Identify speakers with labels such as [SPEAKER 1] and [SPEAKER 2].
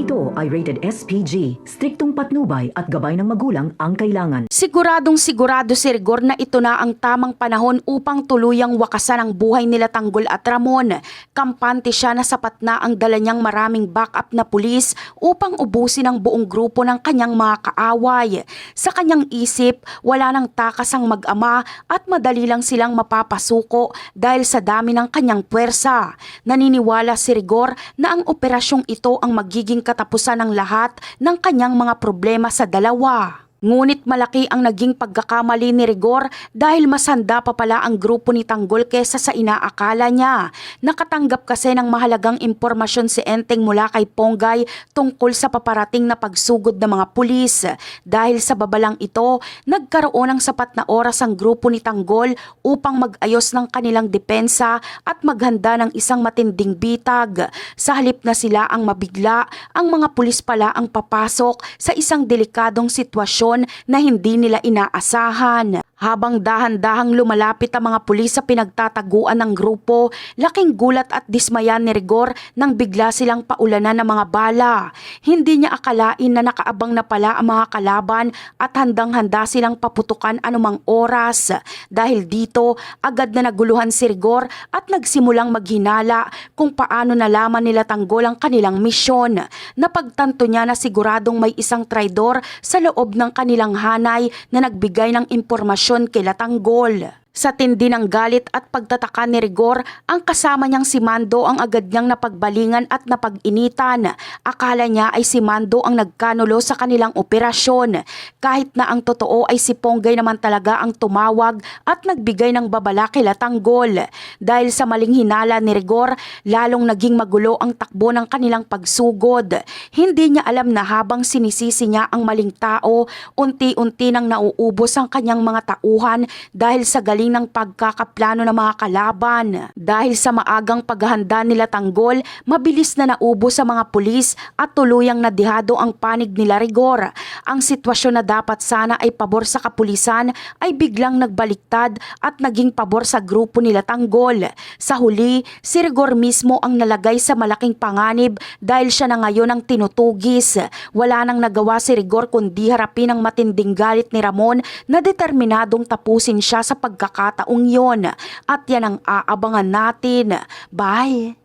[SPEAKER 1] ito ay rated SPG. Striktong patnubay at gabay ng magulang ang kailangan.
[SPEAKER 2] Siguradong sigurado si Rigor na ito na ang tamang panahon upang tuluyang wakasan ang buhay nila Tanggol at Ramon. Kampante siya na sapat na ang dala niyang maraming backup na pulis upang ubusin ang buong grupo ng kanyang mga kaaway. Sa kanyang isip, wala nang takas ang mag-ama at madali lang silang mapapasuko dahil sa dami ng kanyang puwersa. Naniniwala si Rigor na ang operasyong ito ang magiging katapusan ng lahat ng kanyang mga problema sa dalawa. Ngunit malaki ang naging pagkakamali ni Rigor dahil mas handa pa pala ang grupo ni Tanggol kesa sa inaakala niya. Nakatanggap kasi ng mahalagang impormasyon si Enteng mula kay Ponggay tungkol sa paparating na pagsugod ng mga pulis. Dahil sa babalang ito, nagkaroon ng sapat na oras ang grupo ni Tanggol upang mag-ayos ng kanilang depensa at maghanda ng isang matinding bitag. Sa halip na sila ang mabigla, ang mga pulis pala ang papasok sa isang delikadong sitwasyon na hindi nila inaasahan. Habang dahan-dahang lumalapit ang mga pulis sa pinagtataguan ng grupo, laking gulat at dismaya ni Rigor nang bigla silang paulanan ng mga bala. Hindi niya akalain na nakaabang na pala ang mga kalaban at handang-handa silang paputukan anumang oras. Dahil dito, agad na naguluhan si Rigor at nagsimulang maghinala kung paano nalaman nila Tanggol ang kanilang misyon. Napagtanto niya na siguradong may isang traidor sa loob ng kanilang hanay na nagbigay ng impormasyon kila Tanggol. Sa tindi ng galit at pagtataka ni Rigor, ang kasama niyang si Mando ang agad niyang napagbalingan at napag-initan. Akala niya ay si Mando ang nagkanulo sa kanilang operasyon. Kahit na ang totoo ay si Ponggay naman talaga ang tumawag at nagbigay ng babala kila Tanggol. Dahil sa maling hinala ni Rigor, lalong naging magulo ang takbo ng kanilang pagsugod. Hindi niya alam na habang sinisisi niya ang maling tao, unti-unti nang nauubos ang kanyang mga tauhan dahil sa galing ng pagkakaplano ng mga kalaban. Dahil sa maagang paghahanda nila Tanggol, mabilis na naubos sa mga pulis at tuluyang nadihado ang panig nila Rigor. Ang sitwasyon na dapat sana ay pabor sa kapulisan ay biglang nagbaliktad at naging pabor sa grupo nila Tanggol. Sa huli, si Rigor mismo ang nalagay sa malaking panganib dahil siya na ngayon ang tinutugis. Wala nang nagawa si Rigor kundi harapin ang matinding galit ni Ramon na determinadong tapusin siya sa pagkakataong yon. At yan ang aabangan natin. Bye!